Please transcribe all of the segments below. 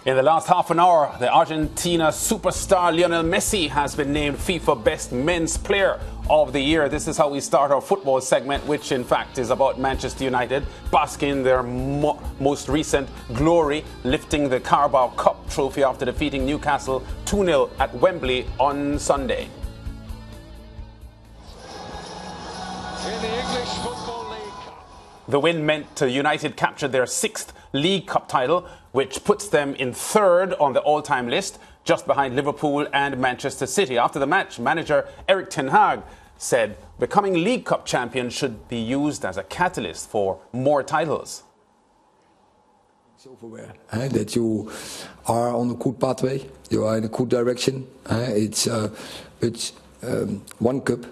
In the last half an hour, the Argentina superstar Lionel Messi has been named FIFA Best Men's Player of the Year. This is how we start our football segment, which in fact is about Manchester United basking in their most recent glory, lifting the Carabao Cup trophy after defeating Newcastle 2-0 at Wembley on Sunday. In the English Football League. The win meant United captured their 6th League Cup title, which puts them in 3rd on the all-time list, just behind Liverpool and Manchester City. After the match, manager Erik Ten Hag said becoming League Cup champion should be used as a catalyst for more titles. Self-aware that you are on a good pathway, you are in a good direction. It's one cup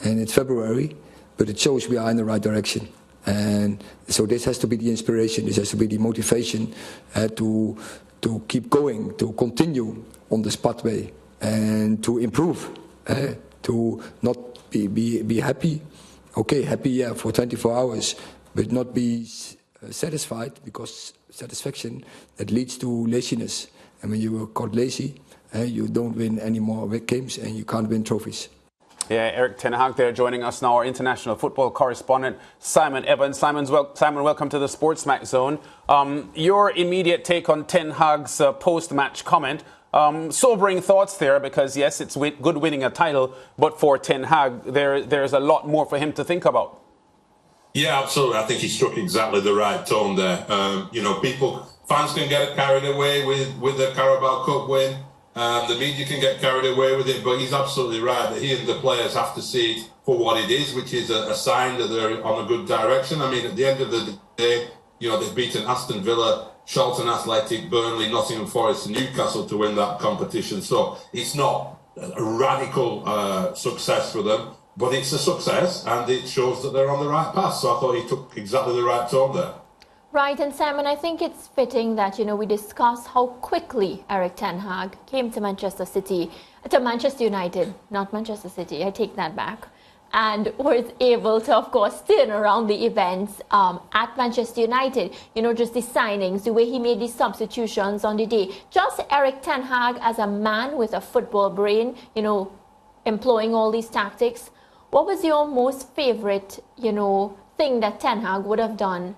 and it's February, but it shows we are in the right direction. And so this has to be the inspiration, this has to be the motivation to keep going, to continue on this pathway and to improve, to not be happy. Okay, happy, yeah, for 24 hours, but not be satisfied, because satisfaction, that leads to laziness. And when you are caught lazy, you don't win any more games and you can't win trophies. Yeah, Erik Ten Hag there joining us now, our international football correspondent, Simon Evans. Simon, welcome to the SportsMax Zone. Your immediate take on Ten Hag's post-match comment. Sobering thoughts there, because yes, it's good winning a title, but for Ten Hag, there's a lot more for him to think about. Yeah, absolutely. I think he struck exactly the right tone there. Fans can get carried away with the Carabao Cup win. The media can get carried away with it, but he's absolutely right that he and the players have to see it for what it is, which is a sign that they're on a good direction. I mean, at the end of the day, they've beaten Aston Villa, Charlton Athletic, Burnley, Nottingham Forest and Newcastle to win that competition. So it's not a radical success for them, but it's a success and it shows that they're on the right path. So I thought he took exactly the right tone there. Right, and Simon, I think it's fitting that, we discuss how quickly Erik Ten Hag came to Manchester United, not Manchester City, I take that back, and was able to, of course, turn around the events at Manchester United. Just the signings, the way he made the substitutions on the day. Just Erik Ten Hag as a man with a football brain, employing all these tactics. What was your most favourite, thing that Ten Hag would have done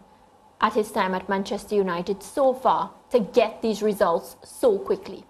at his time at Manchester United so far to get these results so quickly?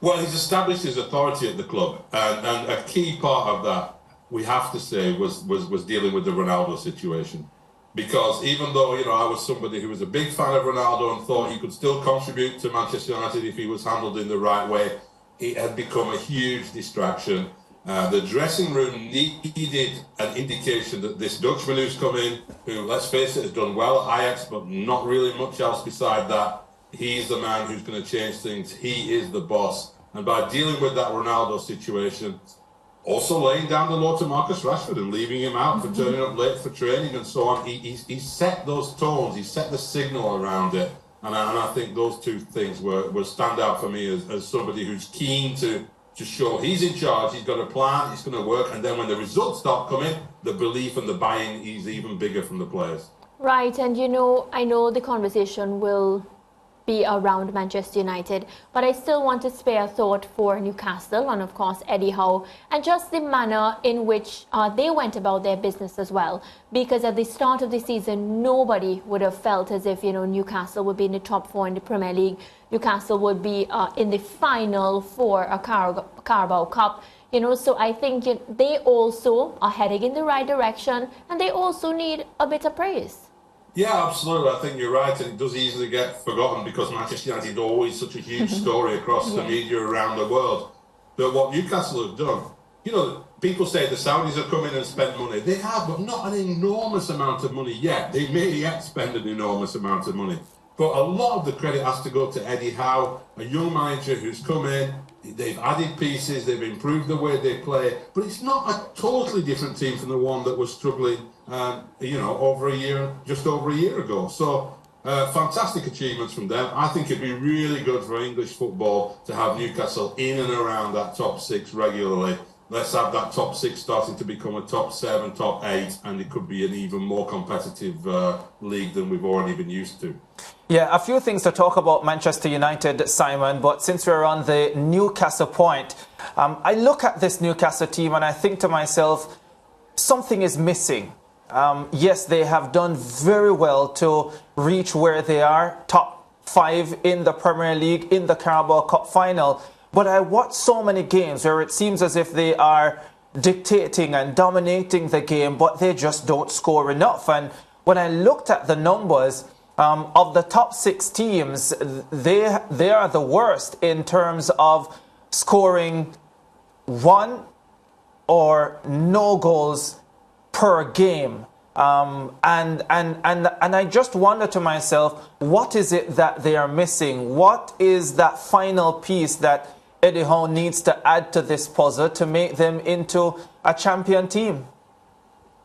Well, he's established his authority at the club, and a key part of that, we have to say, was dealing with the Ronaldo situation. Because even though, I was somebody who was a big fan of Ronaldo and thought he could still contribute to Manchester United if he was handled in the right way, it had become a huge distraction. The dressing room needed an indication that this Dutchman who's come in, who, let's face it, has done well at Ajax, but not really much else beside that, he's the man who's going to change things. He is the boss. And by dealing with that Ronaldo situation, also laying down the law to Marcus Rashford and leaving him out for turning up late for training and so on, he set those tones, he set the signal around it. And I think those two things were stand out for me as somebody who's keen to show he's in charge, he's got a plan, it's going to work, and then when the results start coming, the belief and the buy-in is even bigger from the players. Right, and I know the conversation will be around Manchester United, but I still want to spare a thought for Newcastle and of course Eddie Howe, and just the manner in which they went about their business as well, because at the start of the season nobody would have felt as if Newcastle would be in the top 4 in the Premier League. Newcastle would be in the final for a Carabao Cup, so I think they also are heading in the right direction, and they also need a bit of praise. Yeah, absolutely. I think you're right, and it does easily get forgotten because Manchester United is always such a huge story across the media around the world. But what Newcastle have done, people say the Saudis have come in and spent money. They have, but not an enormous amount of money yet. They may yet spend an enormous amount of money. But a lot of the credit has to go to Eddie Howe, a young manager who's come in. They've added pieces, they've improved the way they play, but it's not a totally different team from the one that was struggling, just over a year ago. So, fantastic achievements from them. I think it'd be really good for English football to have Newcastle in and around that top 6 regularly. let's have that top 6 starting to become a top 7, top 8, and it could be an even more competitive league than we've already been used to. Yeah, a few things to talk about Manchester United, Simon, but since we're on the Newcastle point, I look at this Newcastle team and I think to myself, something is missing. Yes, they have done very well to reach where they are, top 5 in the Premier League, in the Carabao Cup final. But I watch so many games where it seems as if they are dictating and dominating the game, but they just don't score enough. And when I looked at the numbers of the top 6 teams, they are the worst in terms of scoring 1 or no goals per game. And I just wonder to myself, what is it that they are missing? What is that final piece that Eddie Howe needs to add to this puzzle to make them into a champion team?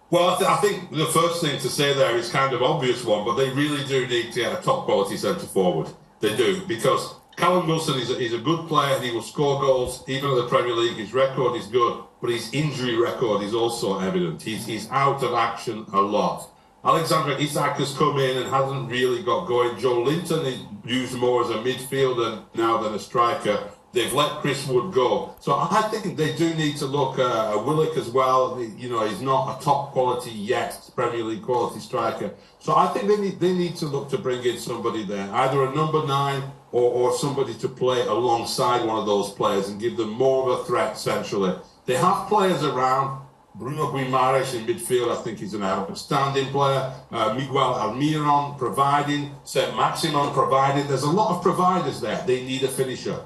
Well, I think the first thing to say there is kind of obvious one, but they really do need to get a top quality centre forward. They do, because Callum Wilson is a good player and he will score goals even in the Premier League. His record is good, but his injury record is also evident. He's out of action a lot. Alexander Isak has come in and hasn't really got going. Joe Linton is used more as a midfielder now than a striker. They've let Chris Wood go. So I think they do need to look at Willock as well. You know, he's not a top quality yet, Premier League quality striker. So I think they need to look to bring in somebody there, either a number 9 or somebody to play alongside one of those players and give them more of a threat centrally. They have players around. Bruno Guimaraes in midfield, I think he's an outstanding player. Miguel Almiron providing, St. Maximin providing. There's a lot of providers there. They need a finisher.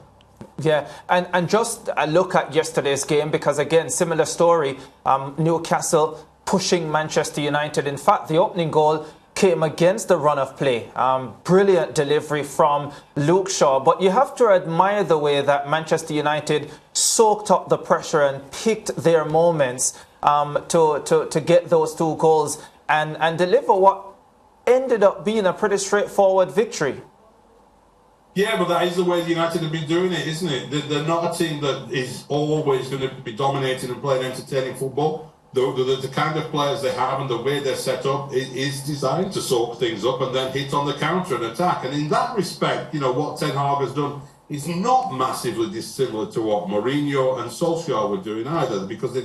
Yeah, and just a look at yesterday's game, because again, similar story, Newcastle pushing Manchester United. In fact, the opening goal came against the run of play. Brilliant delivery from Luke Shaw. But you have to admire the way that Manchester United soaked up the pressure and picked their moments to get those 2 goals and deliver what ended up being a pretty straightforward victory. Yeah, but that is the way United have been doing it, isn't it? They're not a team that is always going to be dominating and playing entertaining football. The kind of players they have and the way they're set up is designed to soak things up and then hit on the counter and attack. And in that respect, you know, what Ten Hag has done is not massively dissimilar to what Mourinho and Solskjaer were doing either, because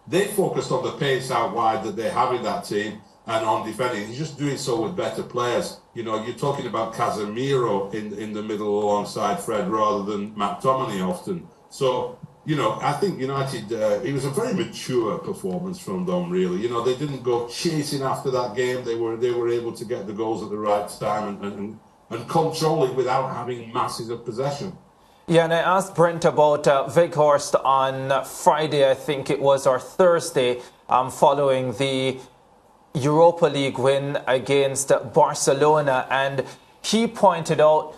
they focused on the pace out wide that they have in that team and on defending. He's just doing so with better players. You know, you're talking about Casemiro in the middle alongside Fred rather than McTominay often. So, you know, I think United, it was a very mature performance from them, really. You know, they didn't go chasing after that game. They were able to get the goals at the right time and control it without having masses of possession. Yeah, and I asked Brent about Weghorst on Friday, I think it was, or Thursday, following the Europa League win against Barcelona, and he pointed out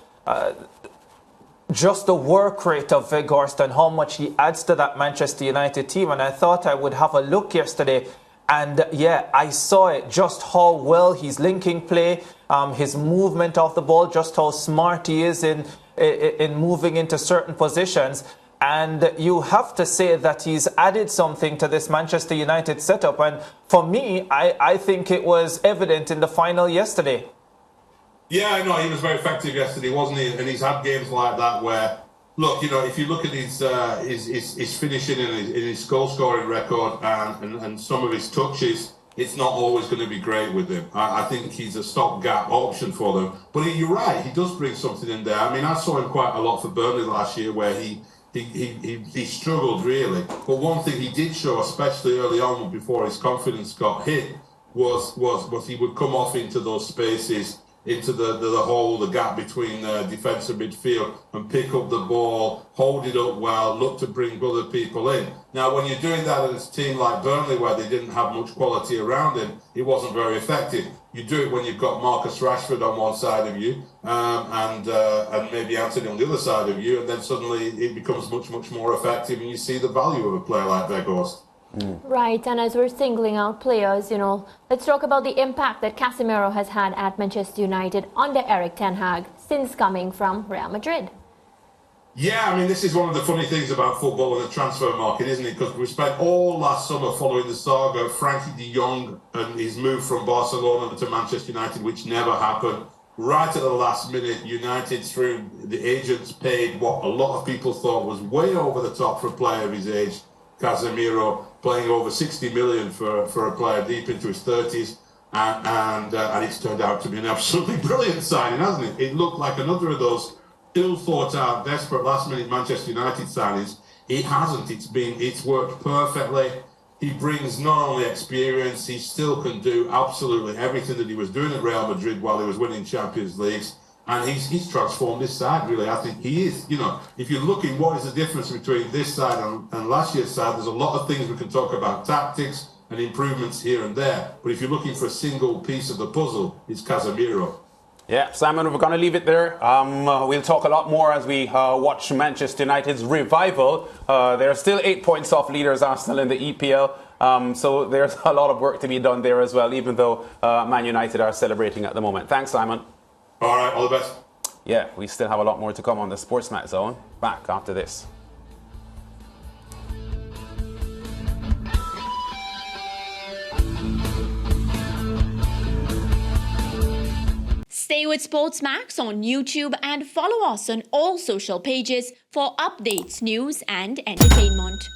just the work rate of Weghorst and how much he adds to that Manchester United team. And I thought I would have a look yesterday, and yeah, I saw it, just how well he's linking play, his movement off the ball, just how smart he is in moving into certain positions. And you have to say that he's added something to this Manchester United setup. And for me, I think it was evident in the final yesterday. Yeah, I know, he was very effective yesterday, wasn't he? And he's had games like that where, look, you know, if you look at his finishing and his goal-scoring record and some of his touches, it's not always going to be great with him. I think he's a stopgap option for them. But you're right, he does bring something in there. I mean, I saw him quite a lot for Burnley last year where he struggled really, but one thing he did show, especially early on before his confidence got hit, was he would come off into those spaces, into the hole, the gap between defence and midfield, and pick up the ball, hold it up well, look to bring other people in. Now, when you're doing that at a team like Burnley, where they didn't have much quality around him, it wasn't very effective. You do it when you've got Marcus Rashford on one side of you, and maybe Anthony on the other side of you, and then suddenly it becomes much more effective, and you see the value of a player like Weghorst. Right, and as we're singling out players, you know, let's talk about the impact that Casemiro has had at Manchester United under Erik Ten Hag since coming from Real Madrid. Yeah, I mean, this is one of the funny things about football and the transfer market, isn't it? Because we spent all last summer following the saga of Frankie de Jong and his move from Barcelona to Manchester United, which never happened. Right at the last minute, United, through the agents, paid what a lot of people thought was way over the top for a player of his age, Casemiro, playing over 60 million for a player deep into his 30s. And it's turned out to be an absolutely brilliant signing, hasn't it? It looked like another of those ill-thought-out, desperate last-minute Manchester United signings. It hasn't. It's worked perfectly. He brings not only experience, he still can do absolutely everything that he was doing at Real Madrid while he was winning Champions Leagues. And he's transformed this side, really. I think he is. You know, if you're looking, what is the difference between this side and last year's side, there's a lot of things we can talk about, tactics and improvements here and there. But if you're looking for a single piece of the puzzle, it's Casemiro. Yeah, Simon, we're going to leave it there. We'll talk a lot more as we watch Manchester United's revival. They're still 8 points off leaders Arsenal in the EPL. So there's a lot of work to be done there as well, even though Man United are celebrating at the moment. Thanks, Simon. All right, all the best. Yeah, we still have a lot more to come on the SportsMax Zone. Back after this. Stay with SportsMax on YouTube and follow us on all social pages for updates, news and entertainment.